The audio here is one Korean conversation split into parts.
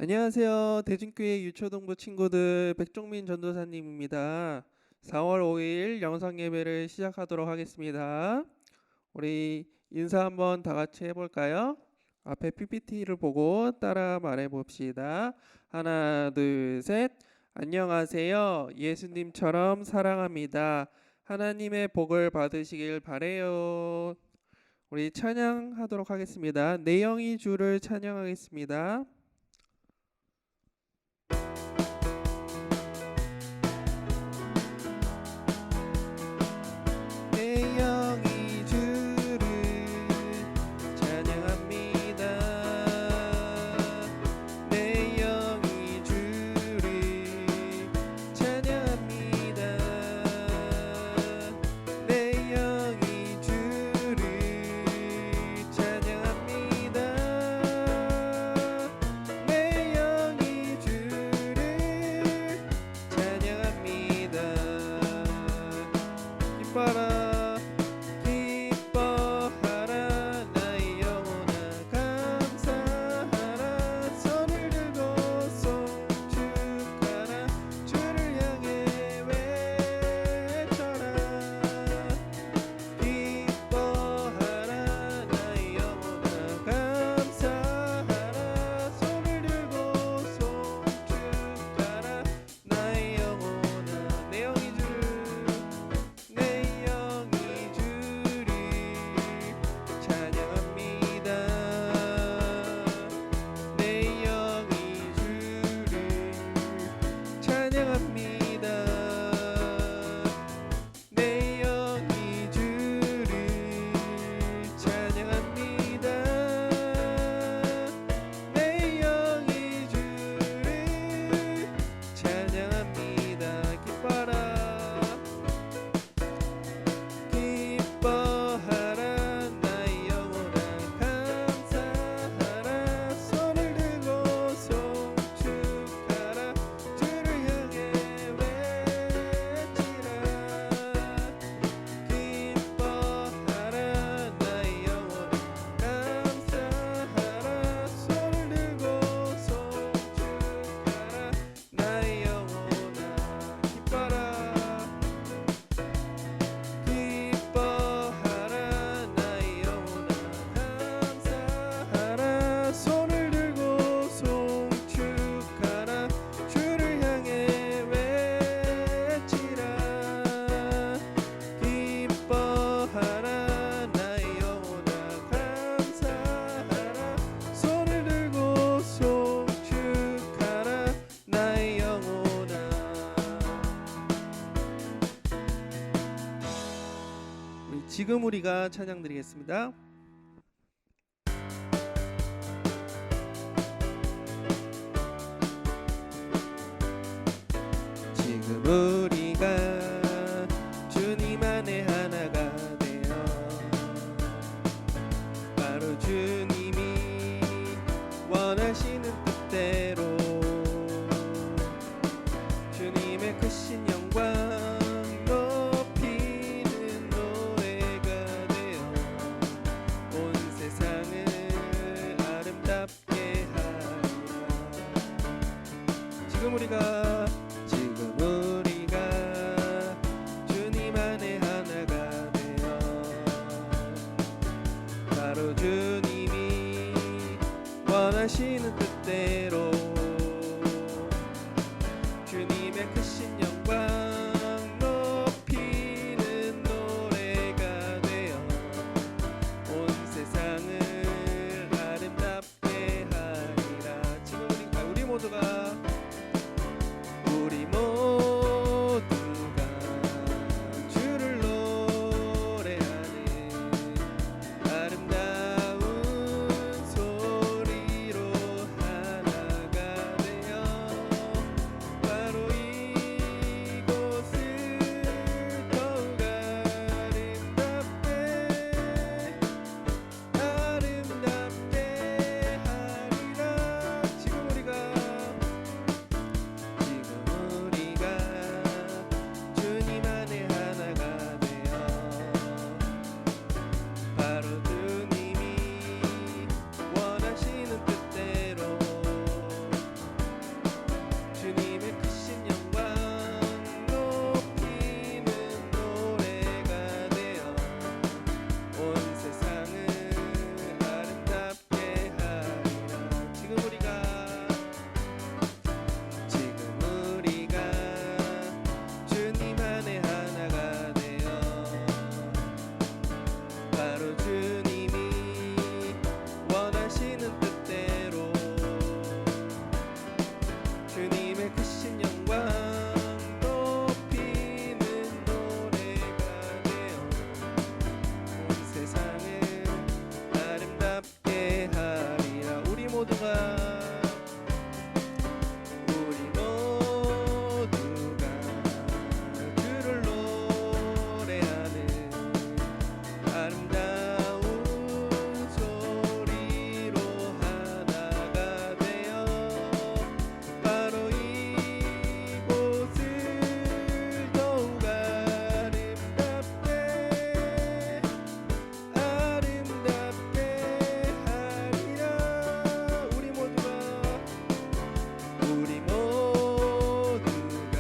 안녕하세요. 대진교회 유초동부 친구들 백종민 전도사님입니다. 4월 5일 영상 예배를 시작하도록 하겠습니다. 우리 인사 한번 다 같이 해볼까요? 앞에 PPT를 보고 따라 말해봅시다. 하나, 둘, 셋. 안녕하세요. 예수님처럼 사랑합니다. 하나님의 복을 받으시길 바래요. 우리 찬양하도록 하겠습니다. 내 영이 주를 찬양하겠습니다. 내 영이 주를 찬양합니다. 내 영이 주를 찬양합니다. 내 영이 주를 찬양합니다. 내 영이 주를 찬양합니다. 기뻐라 기뻐하라 나의 영혼아 감사하라 손을 들고 송축하라 주를 향해 외쳐라 기뻐하라 나의 영혼아 감사하라 손을 들고 송축하라 나의 영혼아 내 영이 주 내 영이 주를 찬양합니다. 내 영이 주를 찬양합니다. 내 영이 주를 찬양합니다. 내 영이 주를 찬양합니다. 기뻐하라 나의 영혼아 감사하라 손을 들고 송축하라 주를 향해 외치라 기뻐하라 나의 영혼아 감사하라 손을 들고 송축하라 나의 영혼아 기뻐하라 나의 영혼아 감사하라 손을 들고 송축하라 주를 향해 외치라 기뻐하라 나의 영혼아 감사하라 손을 들고 송축하라 나의 영혼아. 지금 우리가 찬양 드리겠습니다. 지금 우리가 주님 안에 하나가 되어 바로 주님이 원하시는 뜻대로 주님의 크신 영광 높이는 노래가 되어 온 세상을 아름답게 하리라. 지금 우리가 주님 안에 하나가 되어 바로 주님이 원하시는 뜻대로 주님의 크신 영광 높이는 노래가 되어 온 세상을 아름답게 하리라. 지금 우리 모두가 주를 노래하는 아름다운 소리로 하나가 되어 바로 이곳 우리 모두가 주를 노래하는 아름다운 소리로 하나가 되어 바로 이곳을 더욱 아름답게 하리라. 우리 모두가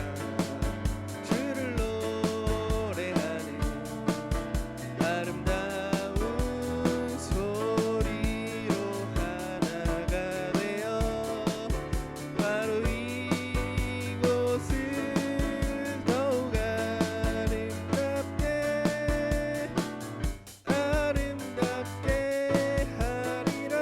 주를 노래하는 아름다운 소리로 하나가 되어 바로 이곳을 더욱 아름답게 하리라.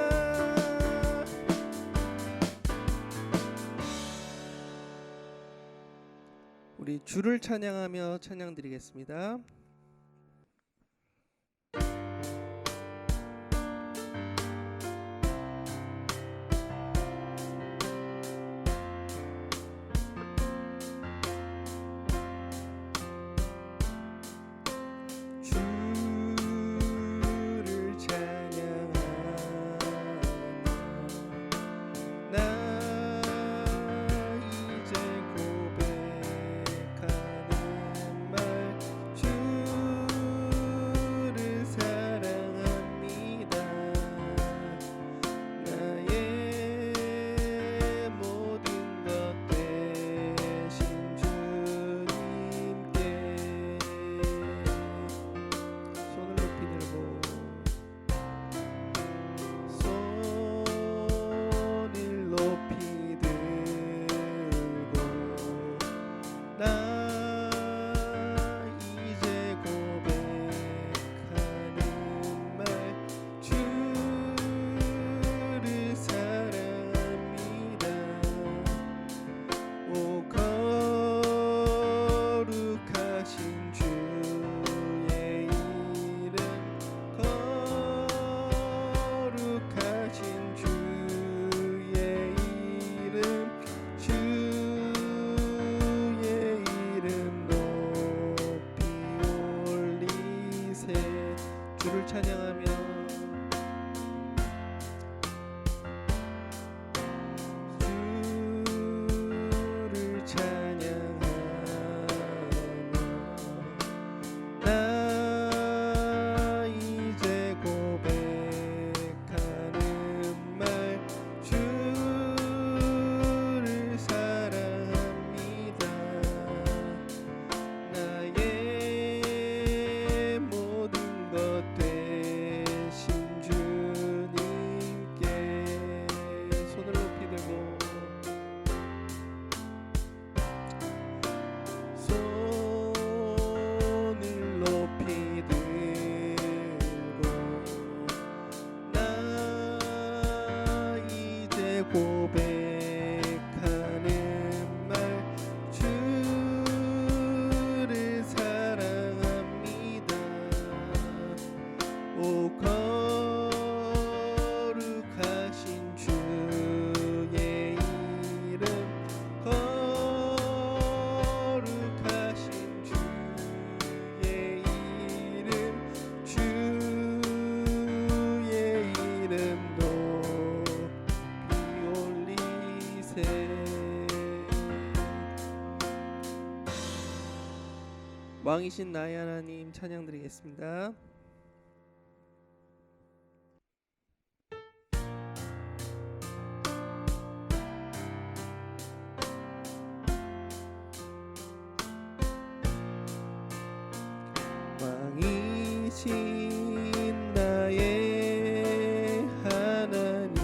우리 주를 찬양하며 찬양 드리겠습니다. 주를 찬양하며 나 이제 고백하는 말 주를 사랑합니다. 나의 모든 것 되신 주님께 손을 높이 들고 나 이제 고백하는 말 주를 사랑합니다. 오 거룩하신 주의 이름 거룩하신 주의 이름 주의 이름 높이 올리세. 주를 찬양하며 주를 찬양하며 나 이제 고백하는 말 주를 사랑합니다. 나의 모든 것 되신 주님께 손을 높이 들고 손을 높이 들고 나 이제 고백하는 말 주를 사랑합니다. 오 거룩하신 주의 이름 거룩하신 주의 이름 주의 이름 높이 올리세. 왕이신 나의 하나님 찬양 드리겠습니다. 왕이신 나의 하나님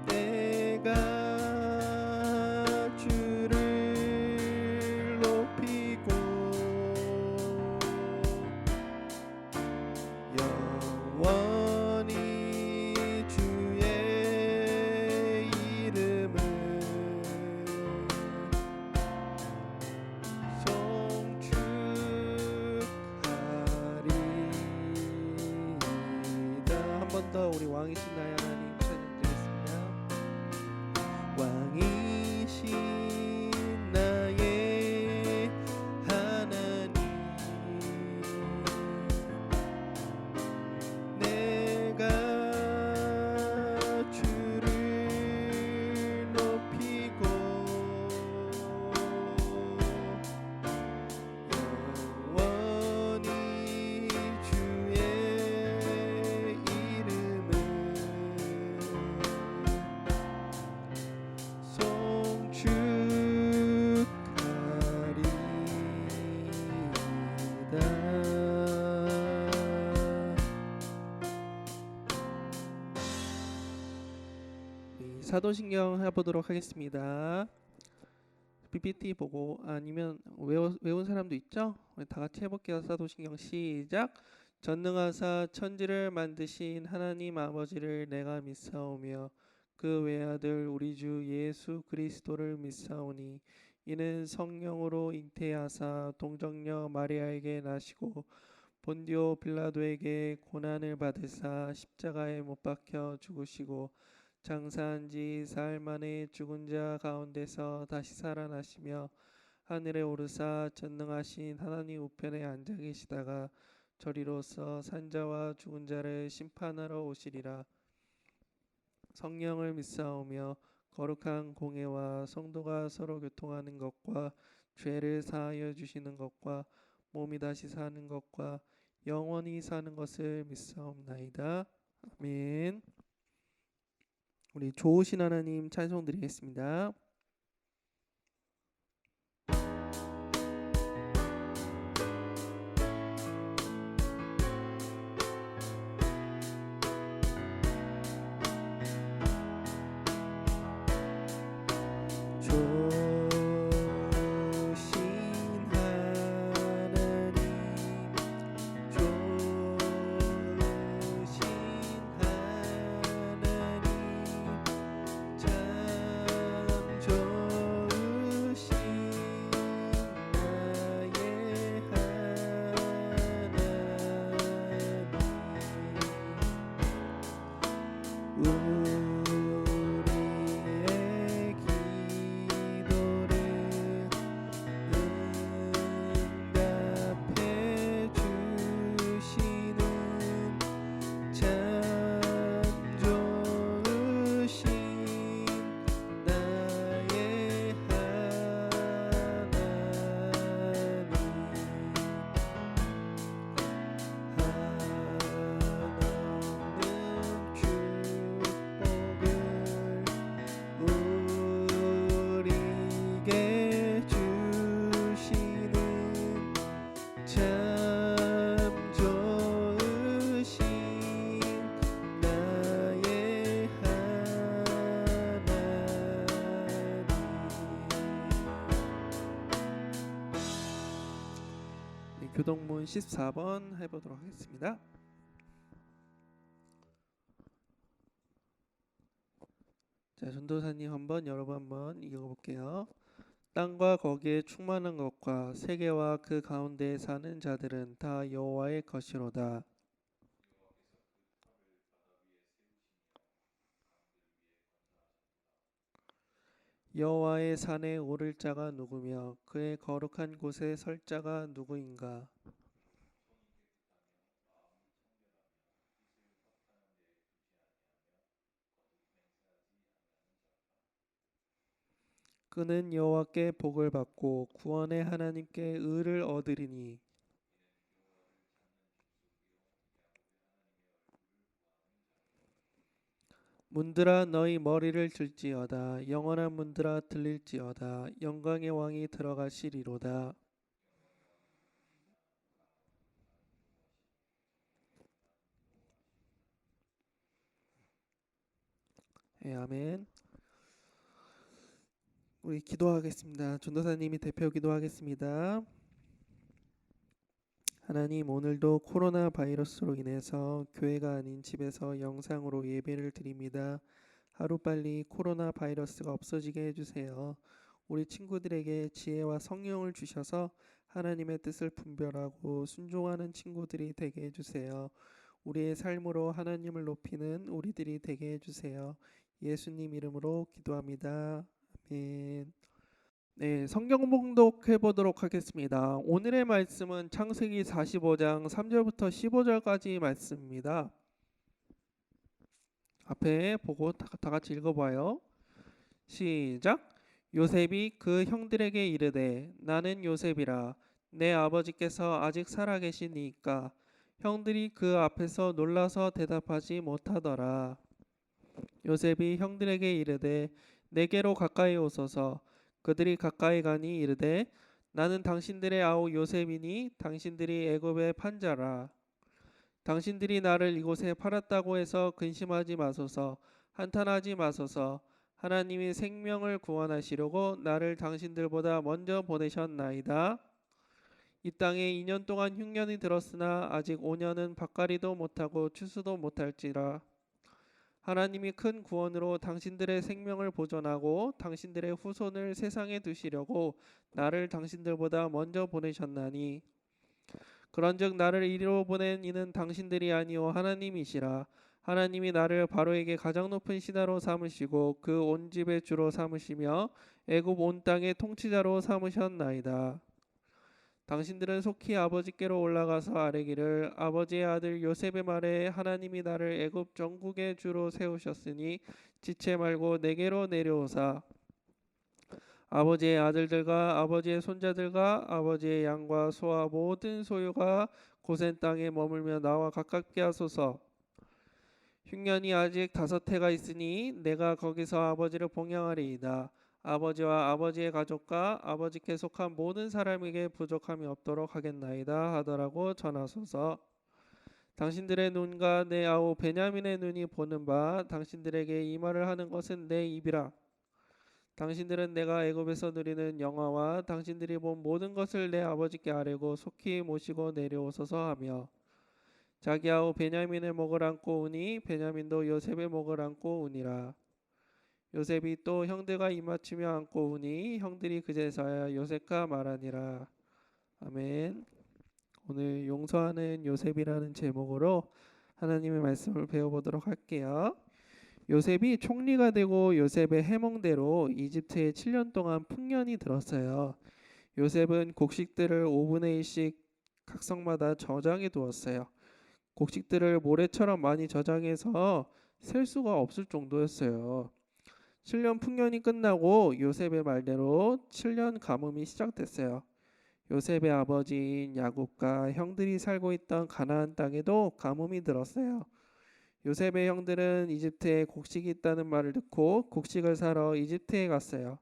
내가 주를 높이고 영원히 주의 이름을 송축 올려서 우리 왕이신 나의 하나님 찬양드리겠습니다. 왕이신 나의 하나님, 내가 주를 높이고 영원히 주의 이름을 사도신경 해보도록 하겠습니다. PPT 보고 아니면 외운 사람도 있죠? 우리 다 같이 해볼게요. 사도신경 시작. 전능하사 천지를 만드신 하나님 아버지를 내가 믿사오며 그 외아들 우리 주 예수 그리스도를 믿사오니 이는 성령으로 잉태하사 동정녀 마리아에게 나시고 본디오 빌라도에게 고난을 받으사 십자가에 못 박혀 죽으시고 장사한 지 사흘 만에 죽은 자 가운데서 다시 살아나시며 하늘에 오르사 전능하신 하나님 우편에 앉아 계시다가 저리로서 산자와 죽은 자를 심판하러 오시리라. 성령을 믿사오며 거룩한 공회와 성도가 서로 교통하는 것과 죄를 사하여 주시는 것과 몸이 다시 사는 것과 영원히 사는 것을 믿사옵나이다. 아멘. 우리 좋으신 하나님 찬송 드리겠습니다. 교동문 14번 해보도록 하겠습니다. 자, 전도사님 여러분 한번 읽어볼게요. 땅과 거기에 충만한 것과 세계와 그 가운데에 사는 자들은 다 여호와의 것이로다. 여호와의 산에 오를 자가 누구며 그의 거룩한 곳에 설 자가 누구인가? 그는 여호와께 복을 받고 구원의 하나님께 의를 얻으리니 문들아 너희 머리를 들지어다. 영원한 문들아 들릴지어다. 영광의 왕이 들어가시리로다. 네, 아멘. 우리 기도하겠습니다. 전도사님이 대표 기도하겠습니다. 하나님, 오늘도 코로나 바이러스로 인해서 교회가 아닌 집에서 영상으로 예배를 드립니다. 하루빨리 코로나 바이러스가 없어지게 해주세요. 우리 친구들에게 지혜와 성령을 주셔서 하나님의 뜻을 분별하고 순종하는 친구들이 되게 해주세요. 우리의 삶으로 하나님을 높이는 우리들이 되게 해주세요. 예수님 이름으로 기도합니다. 아멘. 네, 성경 봉독해 보도록 하겠습니다. 오늘의 말씀은 창세기 45장 3절부터 15절까지 말씀입니다. 앞에 보고 다 같이 읽어봐요. 시작. 요셉이 그 형들에게 이르되 나는 요셉이라 내 아버지께서 아직 살아계시니까 형들이 그 앞에서 놀라서 대답하지 못하더라. 요셉이 형들에게 이르되 내게로 가까이 오소서. 그들이 가까이 가니 이르되 나는 당신들의 아우 요셉이니 당신들이 애굽의 판자라. 당신들이 나를 이곳에 팔았다고 해서 근심하지 마소서. 한탄하지 마소서. 하나님이 생명을 구원하시려고 나를 당신들보다 먼저 보내셨나이다. 이 땅에 2년 동안 흉년이 들었으나 아직 5년은 밭갈이도 못하고 추수도 못할지라. 하나님이 큰 구원으로 당신들의 생명을 보존하고 당신들의 후손을 세상에 두시려고 나를 당신들보다 먼저 보내셨나니 그런즉 나를 이리로 보낸 이는 당신들이 아니오 하나님이시라. 하나님이 나를 바로에게 가장 높은 신하로 삼으시고 그 온 집의 주로 삼으시며 애굽 온 땅의 통치자로 삼으셨나이다. 당신들은 속히 아버지께로 올라가서 아뢰기를 아버지의 아들 요셉의 말에 하나님이 나를 애굽 전국의 주로 세우셨으니 지체 말고 내게로 내려오사 아버지의 아들들과 아버지의 손자들과 아버지의 양과 소와 모든 소유가 고센 땅에 머물며 나와 가깝게 하소서. 흉년이 아직 5해가 있으니 내가 거기서 아버지를 봉양하리이다. 아버지와 아버지의 가족과 아버지께 속한 모든 사람에게 부족함이 없도록 하겠나이다 하더라고 전하소서. 당신들의 눈과 내 아우 베냐민의 눈이 보는 바 당신들에게 이 말을 하는 것은 내 입이라. 당신들은 내가 애굽에서 누리는 영화와 당신들이 본 모든 것을 내 아버지께 아뢰고 속히 모시고 내려오소서 하며 자기 아우 베냐민의 목을 안고 우니 베냐민도 요셉의 목을 안고 우니라. 요셉이 또 형들과 입맞추며 안고 우니 형들이 그제서야 요셉과 말하니라. 아멘. 오늘 용서하는 요셉이라는 제목으로 하나님의 말씀을 배워보도록 할게요. 요셉이 총리가 되고 요셉의 해몽대로 이집트에 7년 동안 풍년이 들었어요. 요셉은 곡식들을 5분의 1씩 각성마다 저장해 두었어요. 곡식들을 모래처럼 많이 저장해서 셀 수가 없을 정도였어요. 7년 풍년이 끝나고 요셉의 말대로 7년 가뭄이 시작됐어요. 요셉의 아버지인 야곱과 형들이 살고 있던 가나안 땅에도 가뭄이 들었어요. 요셉의 형들은 이집트에 곡식이 있다는 말을 듣고 곡식을 사러 이집트에 갔어요.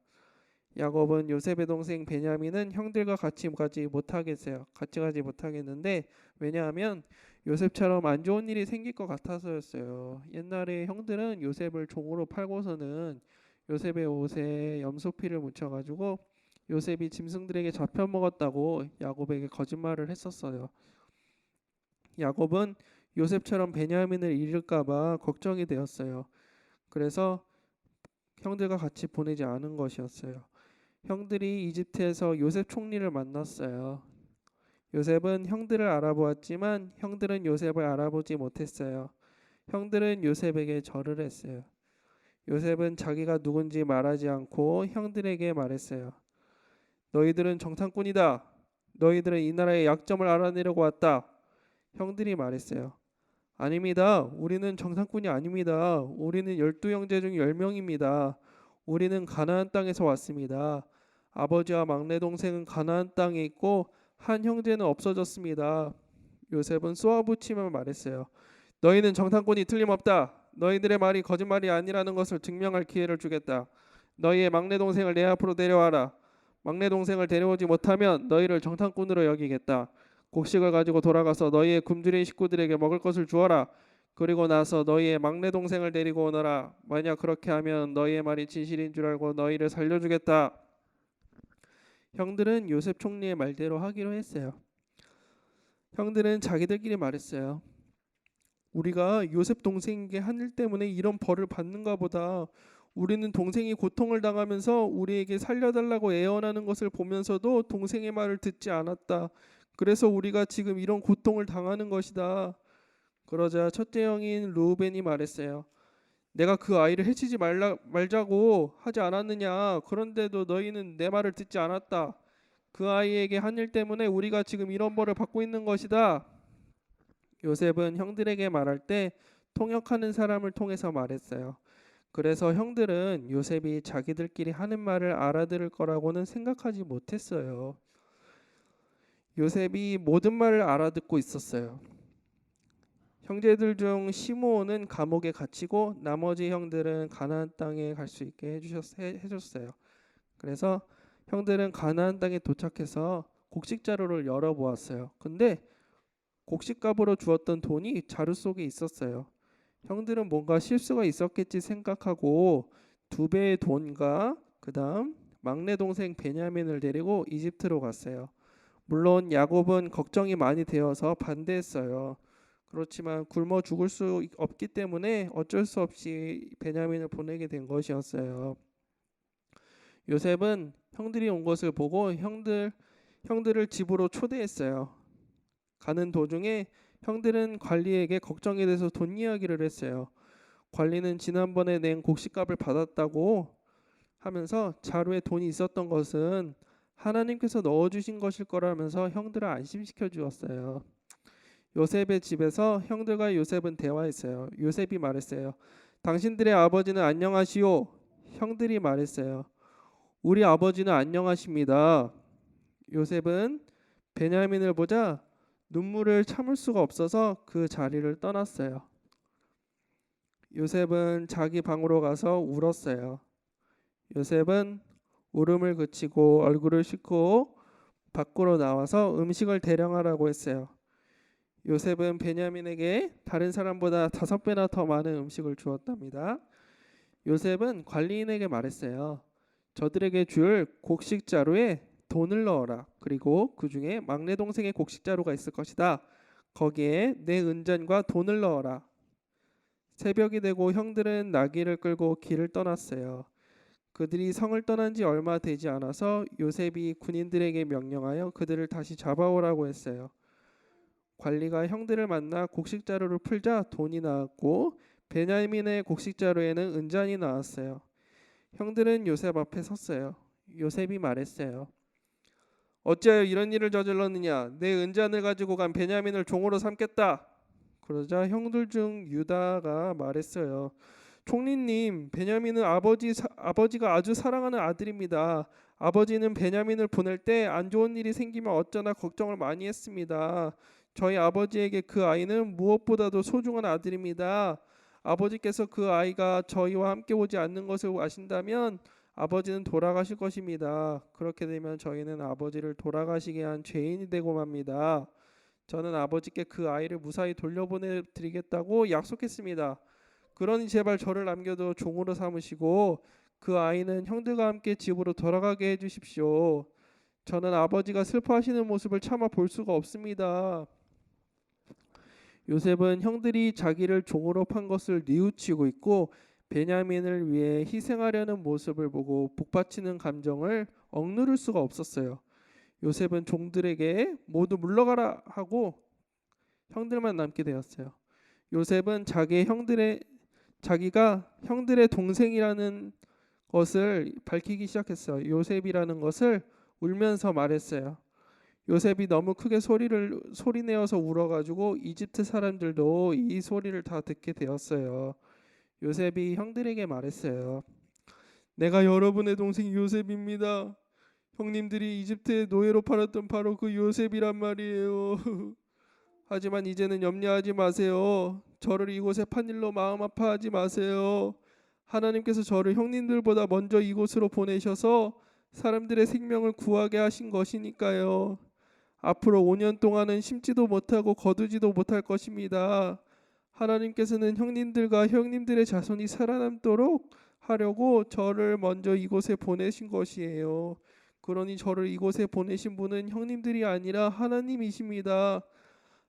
야곱은 요셉의 동생 베냐민은 형들과 같이 가지 못하겠는데 왜냐하면 요셉처럼 안 좋은 일이 생길 것 같아서였어요. 옛날에 형들은 요셉을 종으로 팔고서는 요셉의 옷에 염소피를 묻혀가지고 요셉이 짐승들에게 잡혀먹었다고 야곱에게 거짓말을 했었어요. 야곱은 요셉처럼 베냐민을 잃을까봐 걱정이 되었어요. 그래서 형들과 같이 보내지 않은 것이었어요. 형들이 이집트에서 요셉 총리를 만났어요. 요셉은 형들을 알아보았지만 형들은 요셉을 알아보지 못했어요. 형들은 요셉에게 절을 했어요. 요셉은 자기가 누군지 말하지 않고 형들에게 말했어요. 너희들은 정탐꾼이다. 너희들은 이 나라의 약점을 알아내려고 왔다. 형들이 말했어요. 아닙니다. 우리는 정탐꾼이 아닙니다. 우리는 12형제 중 10명입니다. 우리는 가나안 땅에서 왔습니다. 아버지와 막내 동생은 가나안 땅에 있고 한 형제는 없어졌습니다. 요셉은 쏘아붙이며 말했어요. 너희는 정탐꾼이 틀림없다. 너희들의 말이 거짓말이 아니라는 것을 증명할 기회를 주겠다. 너희의 막내 동생을 내 앞으로 데려와라. 막내 동생을 데려오지 못하면 너희를 정탐꾼으로 여기겠다. 곡식을 가지고 돌아가서 너희의 굶주린 식구들에게 먹을 것을 주어라. 그리고 나서 너희의 막내 동생을 데리고 오너라. 만약 그렇게 하면 너희의 말이 진실인 줄 알고 너희를 살려주겠다. 형들은 요셉 총리의 말대로 하기로 했어요. 형들은 자기들끼리 말했어요. 우리가 요셉 동생에게 한 일 때문에 이런 벌을 받는가 보다. 우리는 동생이 고통을 당하면서 우리에게 살려달라고 애원하는 것을 보면서도 동생의 말을 듣지 않았다. 그래서 우리가 지금 이런 고통을 당하는 것이다. 그러자 첫째 형인 루벤이 말했어요. 내가 그 아이를 해치지 말자고 하지 않았느냐. 그런데도 너희는 내 말을 듣지 않았다. 그 아이에게 한 일 때문에 우리가 지금 이런 벌을 받고 있는 것이다. 요셉은 형들에게 말할 때 통역하는 사람을 통해서 말했어요. 그래서 형들은 요셉이 자기들끼리 하는 말을 알아들을 거라고는 생각하지 못했어요. 요셉이 모든 말을 알아듣고 있었어요. 형제들 중 시므온은 감옥에 갇히고 나머지 형들은 가나안 땅에 갈 수 있게 해줬어요. 그래서 형들은 가나안 땅에 도착해서 곡식 자루를 열어보았어요. 근데 곡식값으로 주었던 돈이 자루 속에 있었어요. 형들은 뭔가 실수가 있었겠지 생각하고 2배의 돈과 그다음 막내 동생 베냐민을 데리고 이집트로 갔어요. 물론 야곱은 걱정이 많이 되어서 반대했어요. 그렇지만 굶어 죽을 수 없기 때문에 어쩔 수 없이 베냐민을 보내게 된 것이었어요. 요셉은 형들이 온 것을 보고 형들을 집으로 초대했어요. 가는 도중에 형들은 관리에게 걱정이 돼서 돈 이야기를 했어요. 관리는 지난번에 낸 곡식값을 받았다고 하면서 자루에 돈이 있었던 것은 하나님께서 넣어주신 것일 거라면서 형들을 안심시켜 주었어요. 요셉의 집에서 형들과 요셉은 대화했어요. 요셉이 말했어요. 당신들의 아버지는 안녕하시오. 형들이 말했어요. 우리 아버지는 안녕하십니다. 요셉은 베냐민을 보자 눈물을 참을 수가 없어서 그 자리를 떠났어요. 요셉은 자기 방으로 가서 울었어요. 요셉은 울음을 그치고 얼굴을 씻고 밖으로 나와서 음식을 대령하라고 했어요. 요셉은 베냐민에게 다른 사람보다 5배나 더 많은 음식을 주었답니다. 요셉은 관리인에게 말했어요. 저들에게 줄 곡식 자루에 돈을 넣어라. 그리고 그 중에 막내 동생의 곡식 자루가 있을 것이다. 거기에 내 은잔과 돈을 넣어라. 새벽이 되고 형들은 나귀를 끌고 길을 떠났어요. 그들이 성을 떠난 지 얼마 되지 않아서 요셉이 군인들에게 명령하여 그들을 다시 잡아오라고 했어요. 관리가 형들을 만나 곡식 자루를 풀자 돈이 나왔고 베냐민의 곡식 자루에는 은잔이 나왔어요. 형들은 요셉 앞에 섰어요. 요셉이 말했어요. 어찌하여 이런 일을 저질렀느냐? 내 은잔을 가지고 간 베냐민을 종으로 삼겠다. 그러자 형들 중 유다가 말했어요. 총리님, 베냐민은 아버지가 아주 사랑하는 아들입니다. 아버지는 베냐민을 보낼 때 안 좋은 일이 생기면 어쩌나 걱정을 많이 했습니다. 저희 아버지에게 그 아이는 무엇보다도 소중한 아들입니다. 아버지께서 그 아이가 저희와 함께 오지 않는 것을 아신다면 아버지는 돌아가실 것입니다. 그렇게 되면 저희는 아버지를 돌아가시게 한 죄인이 되고 맙니다. 저는 아버지께 그 아이를 무사히 돌려보내드리겠다고 약속했습니다. 그러니 제발 저를 남겨도 종으로 삼으시고 그 아이는 형들과 함께 집으로 돌아가게 해주십시오. 저는 아버지가 슬퍼하시는 모습을 차마 볼 수가 없습니다. 요셉은 형들이 자기를 종으로 판 것을 뉘우치고 있고 베냐민을 위해 희생하려는 모습을 보고 복받치는 감정을 억누를 수가 없었어요. 요셉은 종들에게 모두 물러가라 하고 형들만 남게 되었어요. 요셉은 자기가 형들의 동생이라는 것을 밝히기 시작했어요. 요셉이라는 것을 울면서 말했어요. 요셉이 너무 크게 소리내어서 울어가지고 이집트 사람들도 이 소리를 다 듣게 되었어요. 요셉이 형들에게 말했어요. 내가 여러분의 동생 요셉입니다. 형님들이 이집트에 노예로 팔았던 바로 그 요셉이란 말이에요. 하지만 이제는 염려하지 마세요. 저를 이곳에 판 일로 마음 아파하지 마세요. 하나님께서 저를 형님들보다 먼저 이곳으로 보내셔서 사람들의 생명을 구하게 하신 것이니까요. 앞으로 5년 동안은 심지도 못하고 거두지도 못할 것입니다. 하나님께서는 형님들과 형님들의 자손이 살아남도록 하려고 저를 먼저 이곳에 보내신 것이에요. 그러니 저를 이곳에 보내신 분은 형님들이 아니라 하나님이십니다.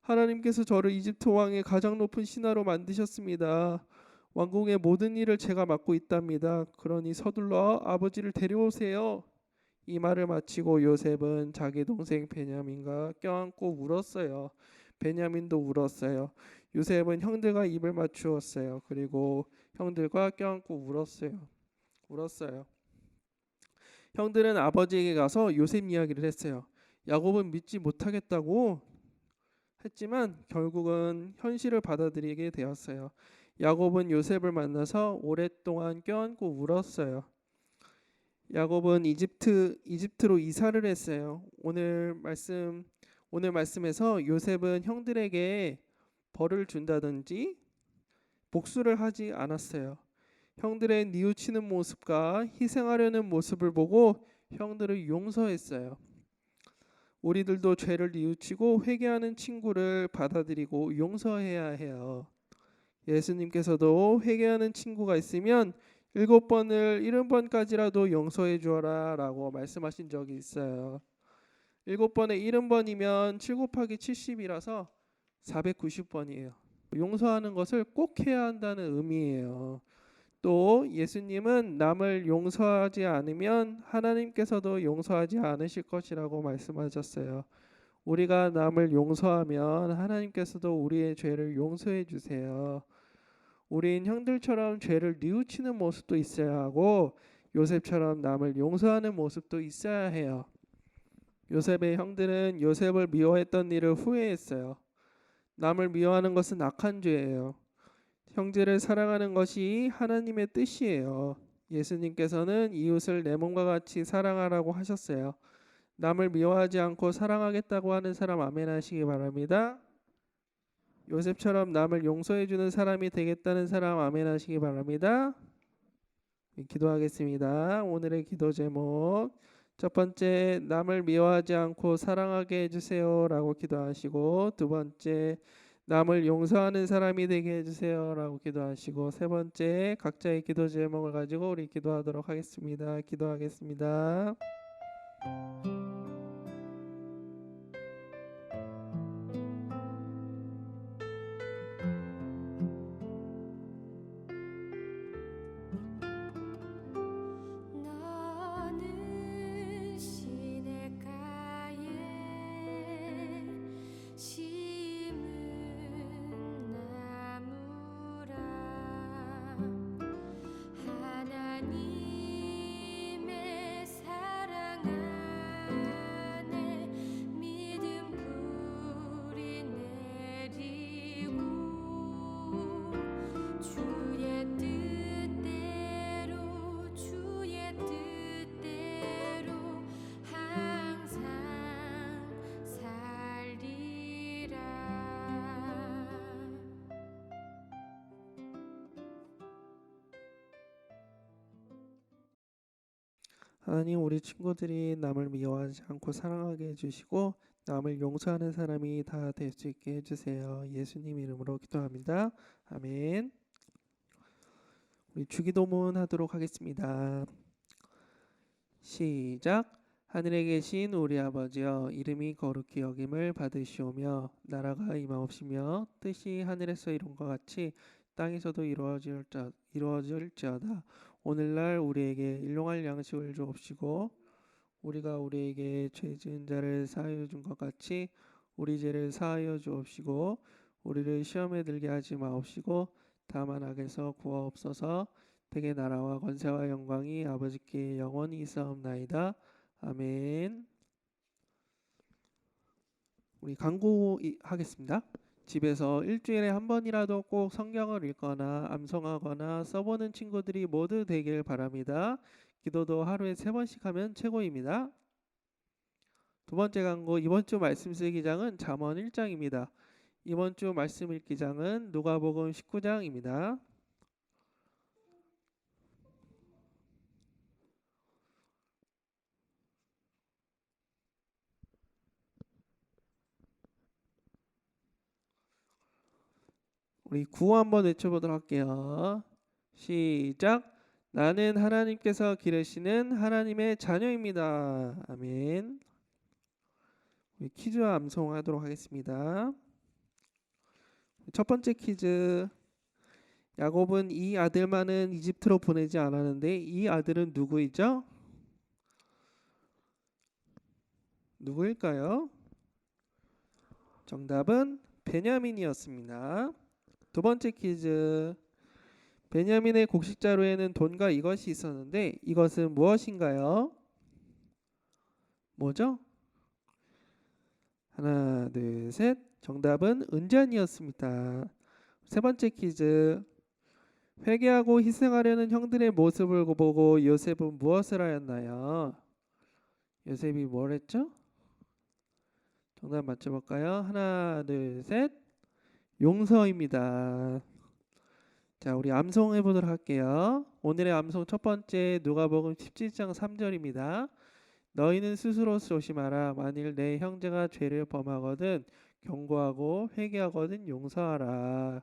하나님께서 저를 이집트 왕의 가장 높은 신하로 만드셨습니다. 왕궁의 모든 일을 제가 맡고 있답니다. 그러니 서둘러 아버지를 데려오세요. 이 말을 마치고 요셉은 자기 동생 베냐민과 껴안고 울었어요. 베냐민도 울었어요. 요셉은 형들과 입을 맞추었어요. 그리고 형들과 껴안고 울었어요. 형들은 아버지에게 가서 요셉 이야기를 했어요. 야곱은 믿지 못하겠다고 했지만 결국은 현실을 받아들이게 되었어요. 야곱은 요셉을 만나서 오랫동안 껴안고 울었어요. 야곱은 이집트로 이사를 했어요. 오늘 말씀에서 요셉은 형들에게 벌을 준다든지 복수를 하지 않았어요. 형들의 뉘우치는 모습과 희생하려는 모습을 보고 형들을 용서했어요. 우리들도 죄를 뉘우치고 회개하는 친구를 받아들이고 용서해야 해요. 예수님께서도 회개하는 친구가 있으면 7번을 70번까지라도 용서해 주어라 라고 말씀하신 적이 있어요. 7번에 70번이면 7 곱하기 70이라서 490번이에요. 용서하는 것을 꼭 해야 한다는 의미예요. 또 예수님은 남을 용서하지 않으면 하나님께서도 용서하지 않으실 것이라고 말씀하셨어요. 우리가 남을 용서하면 하나님께서도 우리의 죄를 용서해 주세요. 우린 형들처럼 죄를 뉘우치는 모습도 있어야 하고 요셉처럼 남을 용서하는 모습도 있어야 해요. 요셉의 형들은 요셉을 미워했던 일을 후회했어요. 남을 미워하는 것은 악한 죄예요. 형제를 사랑하는 것이 하나님의 뜻이에요. 예수님께서는 이웃을 내 몸과 같이 사랑하라고 하셨어요. 남을 미워하지 않고 사랑하겠다고 하는 사람 아멘 하시기 바랍니다. 요셉처럼 남을 용서해 주는 사람이 되겠다는 사람 아멘 하시기 바랍니다. 기도하겠습니다. 오늘의 기도 제목 첫 번째, 남을 미워하지 않고 사랑하게 해주세요 라고 기도하시고, 두 번째, 남을 용서하는 사람이 되게 해주세요 라고 기도하시고, 세 번째, 각자의 기도 제목을 가지고 우리 기도하도록 하겠습니다. 기도하겠습니다. 너는 시냇가에 심은 나무라 하나님의 사랑 안에 믿음 불이 내리고 주의 뜻대로 항상 살리라. 하나님, 우리 친구들이 남을 미워하지 않고 사랑하게 해주시고 남을 용서하는 사람이 다 될 수 있게 해주세요. 예수님 이름으로 기도합니다. 아멘. 우리 주기도문 하도록 하겠습니다. 시작. 하늘에 계신 우리 아버지여, 이름이 거룩히 여김을 받으시오며 나라가 임하옵시며 뜻이 하늘에서 이룬 것 같이 땅에서도 이루어질지어다. 오늘날 우리에게 일용할 양식을 주옵시고 우리가 우리에게 죄 지은 자를 사하여 준 것 같이 우리 죄를 사하여 주옵시고 우리를 시험에 들게 하지 마옵시고 다만 악에서 구하옵소서. 대개 나라와 권세와 영광이 아버지께 영원히 있사옵나이다. 아멘. 우리 강구하겠습니다. 집에서 일주일에 한 번이라도 꼭 성경을 읽거나 암송하거나 써보는 친구들이 모두 되길 바랍니다. 기도도 하루에 3번씩 하면 최고입니다. 두 번째 강구, 이번 주 말씀 쓰기 기장은 잠언 1장입니다. 이번 주 말씀 읽기 장은 누가복음 19장입니다. 우리 구호 한번 외쳐보도록 할게요. 시작. 나는 하나님께서 기르시는 하나님의 자녀입니다. 아멘. 우리 퀴즈와 암송하도록 하겠습니다. 첫 번째 퀴즈. 야곱은 이 아들만은 이집트로 보내지 않았는데 이 아들은 누구이죠? 누구일까요? 정답은 베냐민이었습니다. 두 번째 퀴즈. 베냐민의 곡식 자루에는 돈과 이것이 있었는데 이것은 무엇인가요? 뭐죠? 하나, 둘, 셋. 정답은 은잔이었습니다. 세 번째 퀴즈. 회개하고 희생하려는 형들의 모습을 보고 요셉은 무엇을 하였나요? 요셉이 뭘 했죠? 정답 맞춰볼까요? 하나, 둘, 셋. 용서입니다. 자, 우리 암송 해보도록 할게요. 오늘의 암송 첫 번째 누가복음 17장 3절입니다. 너희는 스스로 조심하라. 만일 내 형제가 죄를 범하거든 경고하고 회개하거든 용서하라.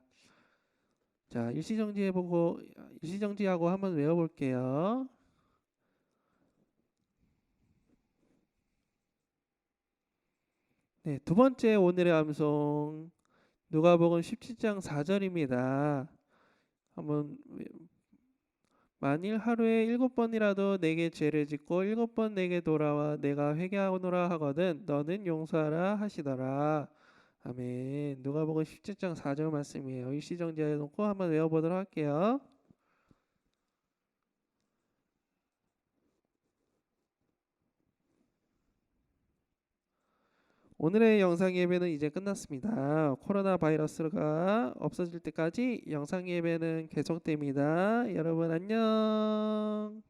자, 일시정지하고 한번 외워볼게요. 네, 두 번째 오늘의 암송 누가복음 17장 4절입니다. 한번 만일 하루에 7번이라도 내게 죄를 짓고 7번 내게 돌아와 내가 회개하노라 하거든 너는 용서하라 하시더라. 아멘. 누가복음 17장 4절 말씀이에요. 일시정지해 놓고 한번 외워보도록 할게요. 오늘의 영상 예배는 이제 끝났습니다. 코로나 바이러스가 없어질 때까지 영상 예배는 계속됩니다. 여러분 안녕.